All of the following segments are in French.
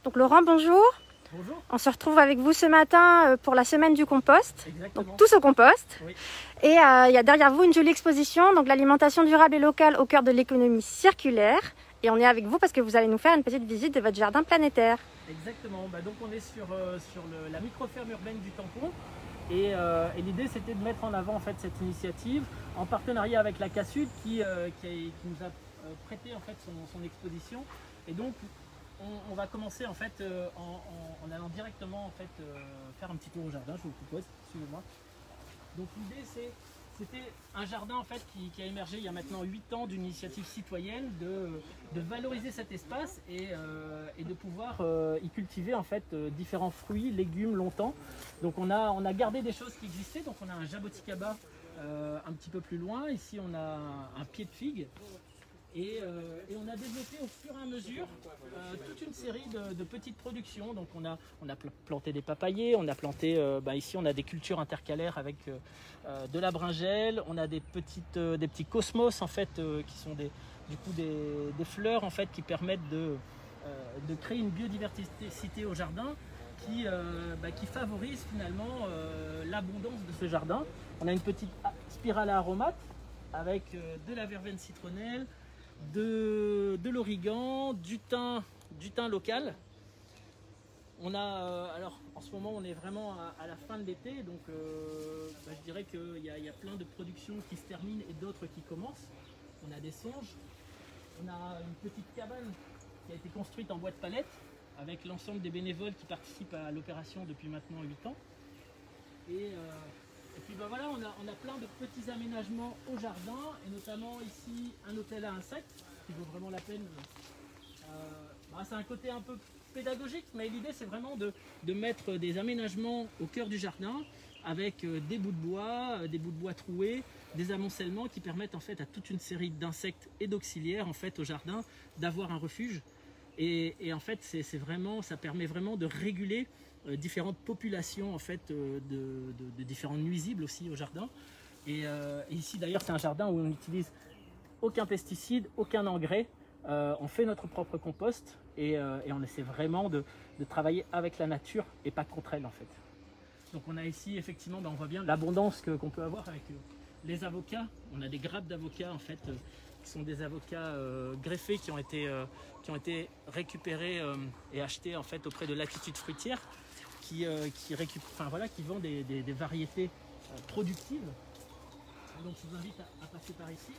Donc Laurent, bonjour. Bonjour. On se retrouve avec vous ce matin pour la semaine du compost. Exactement. Donc tous au compost. Oui. Et il y a derrière vous une jolie exposition, donc l'alimentation durable et locale au cœur de l'économie circulaire. Et on est avec vous parce que vous allez nous faire une petite visite de votre jardin planétaire. Exactement. Donc on est sur la micro-ferme urbaine du Tampon. Et l'idée c'était de mettre en avant en fait cette initiative en partenariat avec la CASUD qui nous a prêté en fait son exposition. Et donc on va commencer en fait en allant directement en fait faire un petit tour au jardin. Je vous propose, suivez-moi. Donc l'idée c'était un jardin en fait qui a émergé il y a maintenant 8 ans d'une initiative citoyenne de valoriser cet espace et de pouvoir y cultiver en fait différents fruits, légumes longtemps. Donc on a gardé des choses qui existaient. Donc on a un jaboticaba un petit peu plus loin. Ici on a un pied de figue. Et on a développé au fur et à mesure toute une série de petites productions. Donc on a planté des papayers, on a planté, ici on a des cultures intercalaires avec de la bringelle, on a des petits cosmos en fait qui sont des fleurs en fait qui permettent de créer une biodiversité au jardin qui favorise finalement l'abondance de ce jardin. On a une petite spirale à aromates avec de la verveine citronnelle, de l'origan, du thym local. On a, alors en ce moment on est vraiment à la fin de l'été, donc je dirais qu'il y a plein de productions qui se terminent et d'autres qui commencent. On a des songes, on a une petite cabane qui a été construite en bois de palette avec l'ensemble des bénévoles qui participent à l'opération depuis maintenant 8 ans. Et puis voilà, on a plein de petits aménagements au jardin, et notamment ici un hôtel à insectes qui vaut vraiment la peine. C'est un côté un peu pédagogique, mais l'idée c'est vraiment de mettre des aménagements au cœur du jardin avec des bouts de bois troués, des amoncellements qui permettent en fait à toute une série d'insectes et d'auxiliaires en fait au jardin d'avoir un refuge. Et en fait ça permet vraiment de réguler différentes populations en fait de différents nuisibles aussi au jardin. Et ici d'ailleurs c'est un jardin où on n'utilise aucun pesticide, aucun engrais. On fait notre propre compost et on essaie vraiment de travailler avec la nature et pas contre elle en fait. Donc on a ici effectivement, on voit bien l'abondance qu'on peut avoir avec les avocats. On a des grappes d'avocats en fait qui sont des avocats greffés qui ont été récupérés et achetés en fait auprès de Latitude Fruitière qui vend des variétés productives. Donc je vous invite à passer par ici.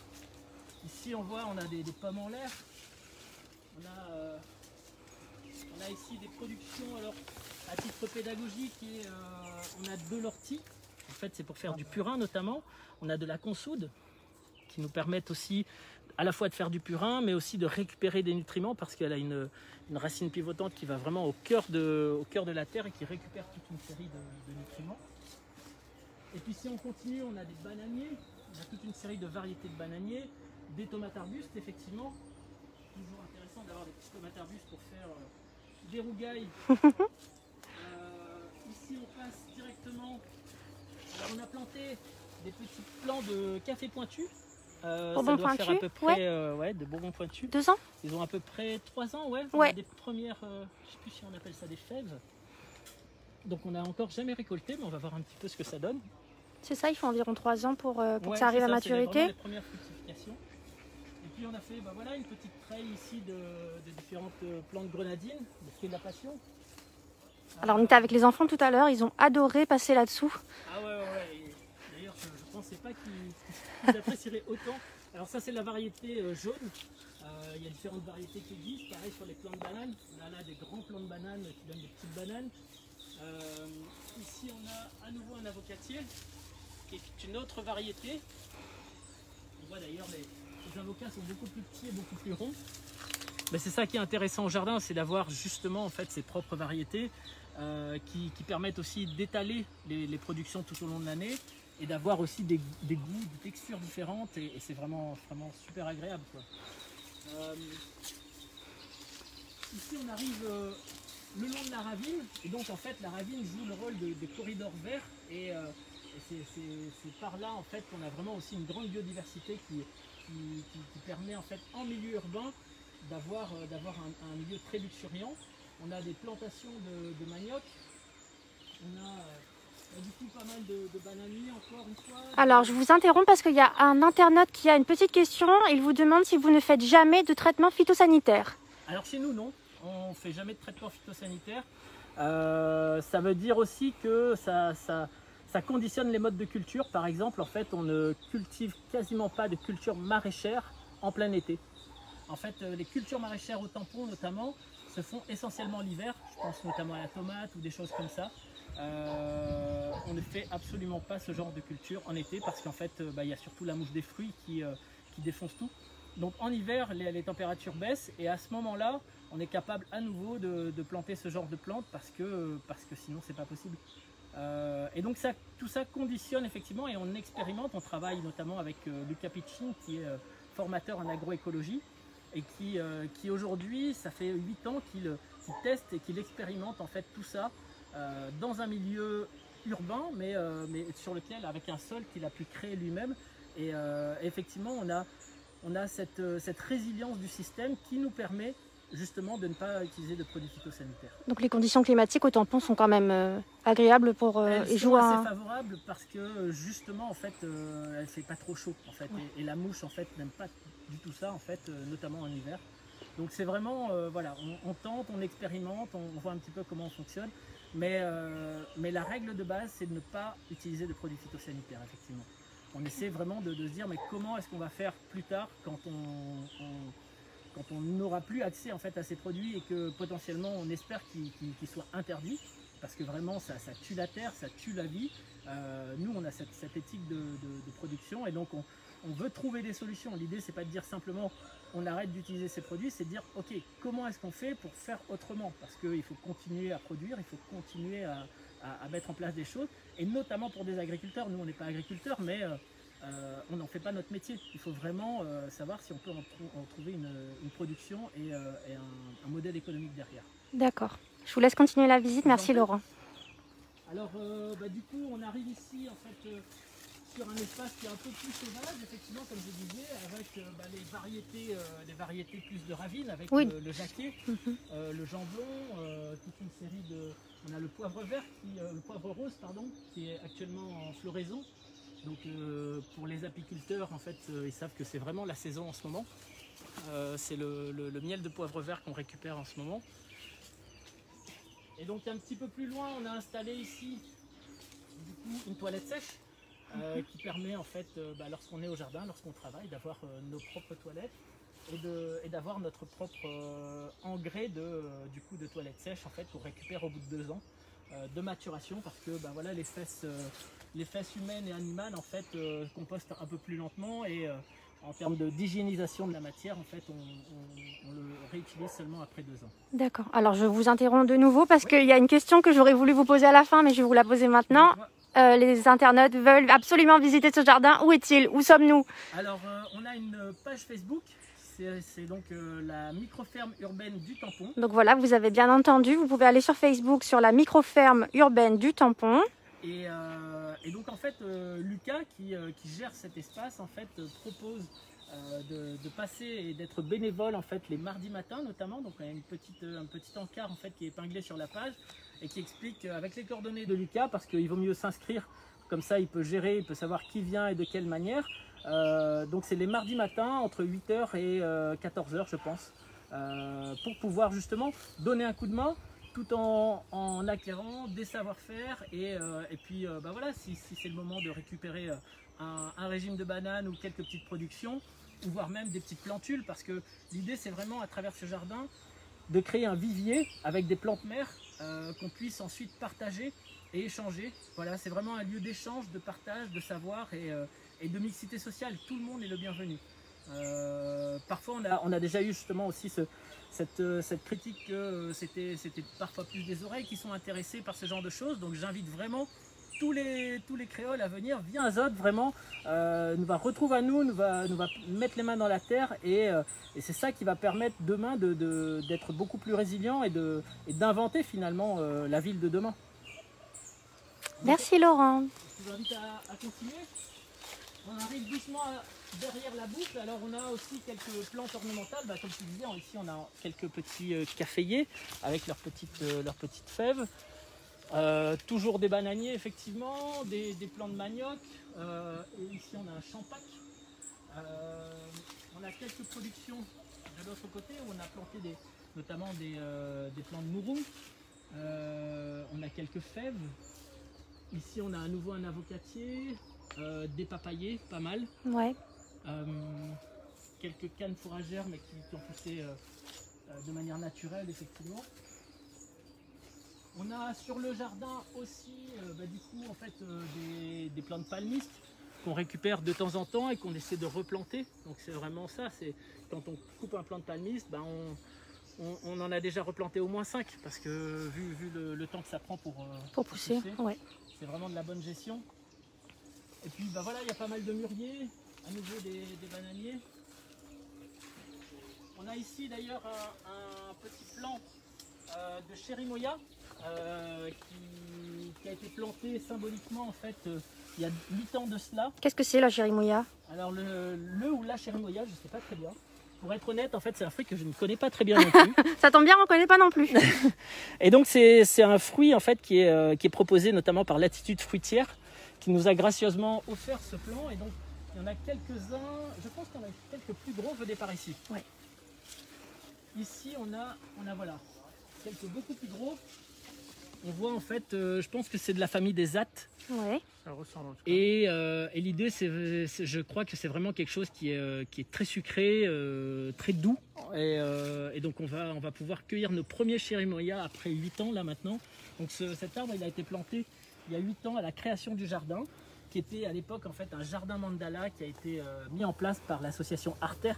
Ici on voit, on a des pommes en l'air. On a ici des productions alors à titre pédagogique et on a de l'ortie. En fait c'est pour faire du purin notamment. On a de la consoude qui nous permettent aussi à la fois de faire du purin mais aussi de récupérer des nutriments parce qu'elle a une racine pivotante qui va vraiment au cœur de la terre et qui récupère toute une série de nutriments. Et puis si on continue, on a des bananiers, on a toute une série de variétés de bananiers, des tomates arbustes effectivement. Toujours intéressant d'avoir des petits tomates arbustes pour faire des rougailles. Ici on passe directement, alors on a planté des petits plants de café pointu. Ça doit faire à peu près de bourbon pointu. 2 ans? Ils ont à peu près 3 ans, ouais. Ouais. Des premières, je ne sais plus si on appelle ça des fèves. Donc on n'a encore jamais récolté, mais on va voir un petit peu ce que ça donne. C'est ça, il faut environ 3 ans pour que ça arrive à maturité. C'est les premières fructifications. Et puis on a fait une petite treille ici de différentes plantes grenadines, des fruits de la passion. Alors on était avec les enfants tout à l'heure, ils ont adoré passer là-dessous. Ah ouais. D'ailleurs je ne pensais pas qu'ils apprécieraient autant. Alors ça c'est la variété jaune. Il y a différentes variétés qui existent. Pareil sur les plants de bananes. On a là des grands plants de bananes qui donnent des petites bananes. Ici on a à nouveau un avocatier qui est une autre variété. On voit d'ailleurs les avocats sont beaucoup plus petits et beaucoup plus ronds. Mais c'est ça qui est intéressant au jardin, c'est d'avoir justement en fait ses propres variétés qui permettent aussi d'étaler les productions tout au long de l'année et d'avoir aussi des goûts, des textures différentes et c'est vraiment super agréable, quoi. Ici on arrive le long de la ravine et donc en fait la ravine joue le rôle des corridors verts et c'est par là en fait qu'on a vraiment aussi une grande biodiversité qui permet en fait en milieu urbain d'avoir un milieu très luxuriant On a des plantations de manioc. On a du coup pas mal de bananiers encore une fois. Alors, je vous interromps parce qu'il y a un internaute qui a une petite question. Il vous demande si vous ne faites jamais de traitement phytosanitaire. Alors chez nous, non. On ne fait jamais de traitement phytosanitaire. Ça veut dire aussi que ça conditionne les modes de culture. Par exemple, en fait, on ne cultive quasiment pas de culture maraîchère en plein été. En fait, les cultures maraîchères au tampon notamment se font essentiellement l'hiver. Je pense notamment à la tomate ou des choses comme ça. On ne fait absolument pas ce genre de culture en été parce qu'en fait, il y a surtout la mouche des fruits qui défonce tout. Donc en hiver, les températures baissent et à ce moment-là, on est capable à nouveau de planter ce genre de plantes parce que sinon, c'est pas possible. Et donc tout ça conditionne effectivement et on expérimente. On travaille notamment avec Luca Piccin qui est formateur en agroécologie et qui aujourd'hui, ça fait 8 ans qu'il teste et qu'il expérimente en fait tout ça dans un milieu urbain mais sur lequel, avec un sol qu'il a pu créer lui-même. Et effectivement, on a cette résilience du système qui nous permet justement de ne pas utiliser de produits phytosanitaires. Donc les conditions climatiques au tampon sont quand même agréables pour elles sont assez favorables parce que justement en fait elle fait pas trop chaud en fait et la mouche en fait n'aime pas du tout ça en fait notamment en hiver. Donc c'est vraiment voilà, on tente, on expérimente, on voit un petit peu comment on fonctionne, mais la règle de base c'est de ne pas utiliser de produits phytosanitaires effectivement. On essaie vraiment de se dire mais comment est-ce qu'on va faire plus tard quand on n'aura plus accès en fait à ces produits et que potentiellement on espère qu'ils soient interdits parce que vraiment ça tue la terre, ça tue la vie. Nous on a cette éthique de production et donc on veut trouver des solutions. L'idée c'est pas de dire simplement on arrête d'utiliser ces produits, c'est de dire ok, comment est-ce qu'on fait pour faire autrement, parce qu'il faut continuer à produire, il faut continuer à mettre en place des choses et notamment pour des agriculteurs. Nous on n'est pas agriculteurs mais on n'en fait pas notre métier. Il faut vraiment savoir si on peut en trouver une production et un modèle économique derrière. D'accord. Je vous laisse continuer la visite. Merci Laurent. Alors du coup on arrive ici en fait sur un espace qui est un peu plus sauvage, effectivement comme je disais, avec les variétés plus de ravines, avec le jacquier, le jambon, toute une série de... On a le poivre vert, le poivre rose pardon, qui est actuellement en floraison. Donc pour les apiculteurs, en fait, ils savent que c'est vraiment la saison en ce moment. C'est le miel de poivre vert qu'on récupère en ce moment. Et donc un petit peu plus loin, on a installé ici du coup, une toilette sèche qui permet en fait, lorsqu'on est au jardin, lorsqu'on travaille, d'avoir nos propres toilettes et d'avoir notre propre engrais de toilette sèche en fait, qu'on récupère au bout de 2 ans de maturation parce que voilà, les fesses humaines et animales en fait compostent un peu plus lentement et en termes d'hygiénisation de la matière, en fait, on le réutilise seulement après 2 ans. D'accord. Alors, je vous interromps de nouveau parce qu'il y a une question que j'aurais voulu vous poser à la fin, mais je vais vous la poser maintenant. Les internautes veulent absolument visiter ce jardin. Où est-il? Où sommes-nous? Alors, on a une page Facebook. C'est donc la microferme urbaine du Tampon. Donc voilà, vous avez bien entendu. Vous pouvez aller sur Facebook sur la microferme urbaine du Tampon. Et donc en fait, Lucas qui gère cet espace en fait propose de passer et d'être bénévole en fait les mardis matins notamment. Donc il y a un petit encart en fait qui est épinglé sur la page et qui explique avec les coordonnées de Lucas, parce qu'il vaut mieux s'inscrire, comme ça il peut gérer, il peut savoir qui vient et de quelle manière. Donc c'est les mardis matins entre 8 h et 14 h je pense, pour pouvoir justement donner un coup de main tout en acquérant des savoir-faire et puis voilà, si c'est le moment de récupérer un régime de bananes ou quelques petites productions, ou voire même des petites plantules, parce que l'idée c'est vraiment à travers ce jardin de créer un vivier avec des plantes mères qu'on puisse ensuite partager et échanger. Voilà, c'est vraiment un lieu d'échange, de partage, de savoir et de mixité sociale. Tout le monde est le bienvenu. Parfois on a déjà eu justement aussi cette critique que c'était parfois plus des oreilles qui sont intéressées par ce genre de choses. Donc j'invite vraiment tous les créoles à venir. Viens Azote, vraiment nous va retrouver à nous va mettre les mains dans la terre et c'est ça qui va permettre demain d'être beaucoup plus résilient et d'inventer finalement la ville de demain. Merci Laurent. Je vous invite à continuer. On arrive doucement derrière la boucle, alors on a aussi quelques plantes ornementales. Comme tu disais, ici on a quelques petits caféiers avec leurs petites fèves. Toujours des bananiers, effectivement, des plants de manioc. Et ici on a un champac. On a quelques productions de l'autre côté où on a planté notamment des plants de mourou. On a quelques fèves. Ici on a à nouveau un avocatier, des papayers, pas mal. Ouais. Quelques cannes fourragères mais qui ont poussé de manière naturelle, effectivement. On a sur le jardin aussi du coup en fait des plants de palmistes qu'on récupère de temps en temps et qu'on essaie de replanter. Donc c'est vraiment ça, c'est quand on coupe un plant de palmiste, on en a déjà replanté au moins 5 parce que vu le temps que ça prend pour pousser. Ouais. C'est vraiment de la bonne gestion. Et puis voilà, il y a pas mal de mûriers, à nouveau des bananiers. On a ici d'ailleurs un petit plant de chérimoya qui a été planté symboliquement en fait il y a 8 ans de cela. Qu'est-ce que c'est la chérimoya? Alors le ou la chérimoya, je ne sais pas très bien. Pour être honnête, en fait, c'est un fruit que je ne connais pas très bien non plus. Ça tombe bien, on ne connaît pas non plus. Et donc c'est un fruit en fait qui est proposé notamment par l'Attitude Fruitière, qui nous a gracieusement offert ce plant. Et donc il y en a quelques-uns, je pense qu'il y en a quelques plus gros venez par ici. Ouais. Ici on a voilà, quelques beaucoup plus gros. On voit en fait, je pense que c'est de la famille des attes. Ouais. Ça ressemble en tout cas. Et l'idée, je crois que c'est vraiment quelque chose qui est très sucré, très doux. Et donc on va pouvoir cueillir nos premiers chérimoyas après 8 ans là maintenant. Donc cet arbre il a été planté il y a 8 ans à la création du jardin, qui était à l'époque en fait un jardin mandala qui a été mis en place par l'association Arter,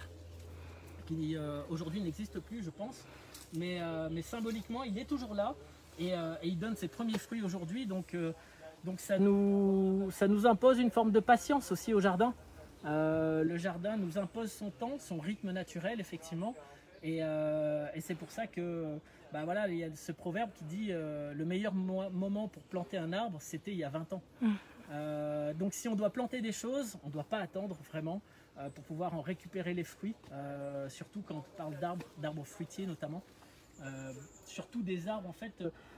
qui aujourd'hui n'existe plus je pense. Mais symboliquement il est toujours là. Et il donne ses premiers fruits aujourd'hui, donc ça nous impose une forme de patience aussi au jardin. Le jardin nous impose son temps, son rythme naturel effectivement, et c'est pour ça que voilà, il y a ce proverbe qui dit le meilleur moment pour planter un arbre c'était il y a 20 ans. Donc si on doit planter des choses, on ne doit pas attendre vraiment pour pouvoir en récupérer les fruits, surtout quand on parle d'arbres fruitiers notamment. Surtout des arbres en fait.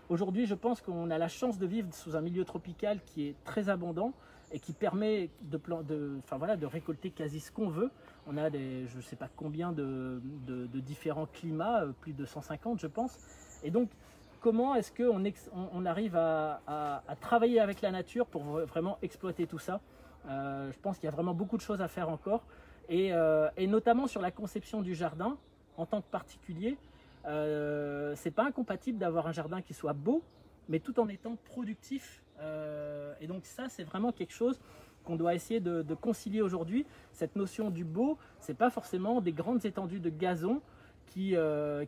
Aujourd'hui je pense qu'on a la chance de vivre sous un milieu tropical qui est très abondant et qui permet de récolter quasi ce qu'on veut. On a je ne sais pas combien de différents climats, plus de 150 je pense. Et donc comment est-ce qu'on arrive à travailler avec la nature pour vraiment exploiter tout ça? Je pense qu'il y a vraiment beaucoup de choses à faire encore, et notamment sur la conception du jardin en tant que particulier. C'est pas incompatible d'avoir un jardin qui soit beau mais tout en étant productif, et donc ça c'est vraiment quelque chose qu'on doit essayer de concilier aujourd'hui. Cette notion du beau, c'est pas forcément des grandes étendues de gazon qui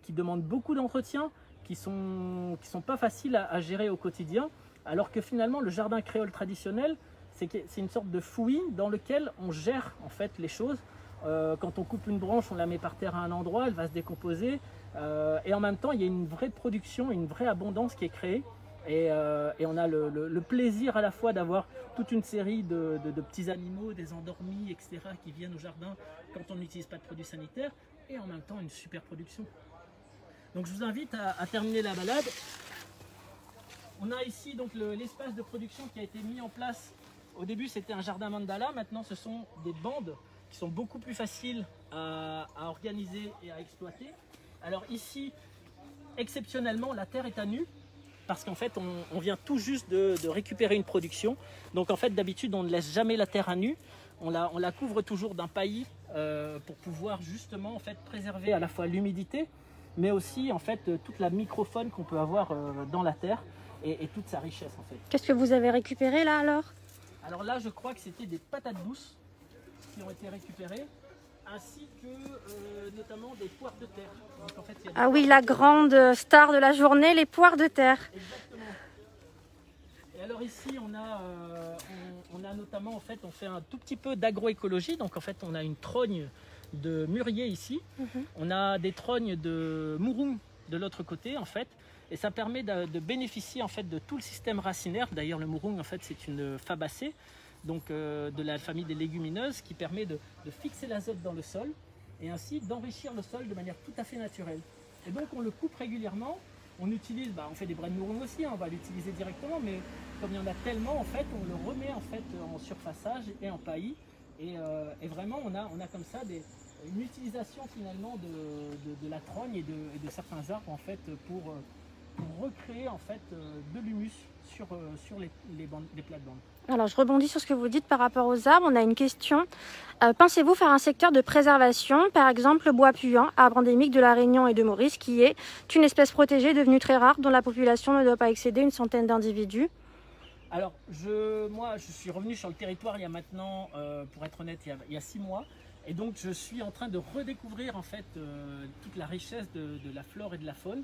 demandent beaucoup d'entretien, qui sont pas faciles à gérer au quotidien, alors que finalement le jardin créole traditionnel c'est une sorte de fouillis dans lequel on gère en fait les choses. Quand on coupe une branche, on la met par terre à un endroit, elle va se décomposer, et en même temps il y a une vraie production, une vraie abondance qui est créée, et on a le plaisir à la fois d'avoir toute une série de petits animaux, des endormis, etc. qui viennent au jardin quand on n'utilise pas de produits sanitaires, et en même temps une super production. Donc je vous invite à terminer la balade. On a ici donc l'espace de production qui a été mis en place. Au début c'était un jardin mandala, maintenant ce sont des bandes qui sont beaucoup plus faciles à organiser et à exploiter. Alors ici, exceptionnellement, la terre est à nu, parce qu'en fait, on vient tout juste de récupérer une production. Donc en fait, d'habitude, on ne laisse jamais la terre à nu. On la couvre toujours d'un paillis pour pouvoir justement en fait, préserver à la fois l'humidité, mais aussi en fait, toute la microfaune qu'on peut avoir dans la terre et toute sa richesse en fait. Qu'est-ce que vous avez récupéré là alors? Alors là, je crois que c'était des patates douces qui ont été récupérées, ainsi que notamment des poires de terre. Donc, en fait, ah oui, la grande star de la journée, les poires de terre. Exactement. Et alors ici, on a notamment, en fait, on fait un tout petit peu d'agroécologie. Donc en fait, on a une trogne de mûrier ici. On a des trognes de mourou de l'autre côté, en fait. Et ça permet de bénéficier en fait de tout le système racinaire. D'ailleurs, le mourou, en fait, c'est une fabacée. donc de la famille des légumineuses, qui permet de fixer l'azote dans le sol et ainsi d'enrichir le sol de manière tout à fait naturelle. Et donc on le coupe régulièrement. On utilise, on fait des bras de mouron aussi, on va l'utiliser directement, mais comme il y en a tellement, en fait, on le remet en fait en surfaçage et en paillis. Et vraiment, on a comme ça une utilisation finalement de la trogne et de certains arbres en fait pour recréer en fait de l'humus sur les plates-bandes. Alors, je rebondis sur ce que vous dites par rapport aux arbres. On a une question. Pensez-vous faire un secteur de préservation, par exemple le bois puant, arbre endémique de la Réunion et de Maurice, qui est une espèce protégée devenue très rare, dont la population ne doit pas excéder une centaine d'individus? Alors, moi, je suis revenu sur le territoire il y a maintenant, pour être honnête, il y a 6 mois. Et donc, je suis en train de redécouvrir en fait toute la richesse de la flore et de la faune.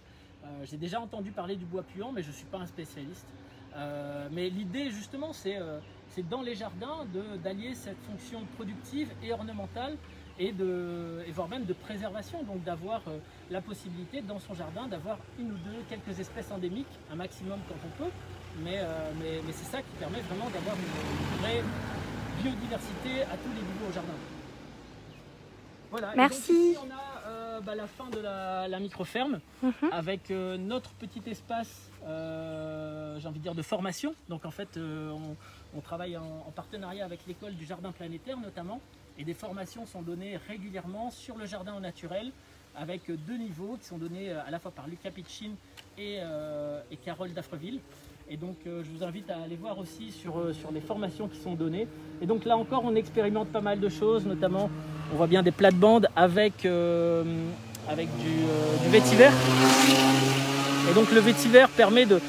J'ai déjà entendu parler du bois puant, mais je ne suis pas un spécialiste. Mais l'idée justement c'est dans les jardins d'allier cette fonction productive et ornementale et voire même de préservation, donc d'avoir la possibilité dans son jardin d'avoir quelques espèces endémiques, un maximum quand on peut, mais c'est ça qui permet vraiment d'avoir une vraie biodiversité à tous les niveaux au jardin. Voilà. Merci. Et donc ici, on a la fin de la micro-ferme avec notre petit espace, j'ai envie de dire, de formation. Donc en fait, on travaille en partenariat avec l'école du jardin planétaire notamment. Et des formations sont données régulièrement sur le jardin au naturel avec 2 niveaux qui sont donnés à la fois par Lucas Pitchin et Carole Daffreville. Et donc je vous invite à aller voir aussi sur les formations qui sont données. Et donc là encore, on expérimente pas mal de choses, notamment on voit bien des plates-bandes avec du vétiver. Et donc le vétiver permet de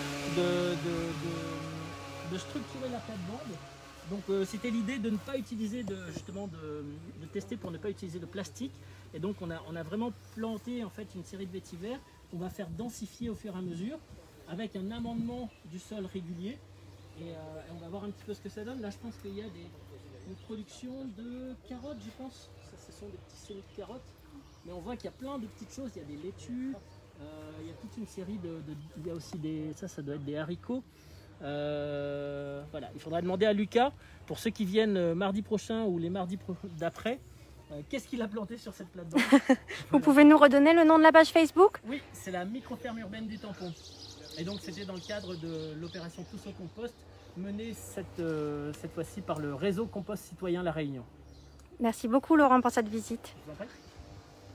structurer la plate-bande. Donc c'était l'idée de ne pas utiliser de tester pour ne pas utiliser de plastique. Et donc on a vraiment planté en fait une série de vétivers qu'on va faire densifier au fur et à mesure, avec un amendement du sol régulier. Et on va voir un petit peu ce que ça donne. Là, je pense qu'il y a une production de carottes, je pense. Ça, ce sont des petits semis de carottes. Mais on voit qu'il y a plein de petites choses. Il y a des laitues, il y a toute une série il y a aussi ça doit être des haricots. Voilà, il faudra demander à Lucas, pour ceux qui viennent mardi prochain ou les mardis d'après, qu'est-ce qu'il a planté sur cette plate-bande. Vous pouvez nous redonner le nom de la page Facebook? Oui, c'est la micro-ferme urbaine du Tampon. Et donc c'était dans le cadre de l'opération Tous au compost, menée cette fois-ci par le réseau Compost Citoyen La Réunion. Merci beaucoup Laurent pour cette visite. Je vous en prie.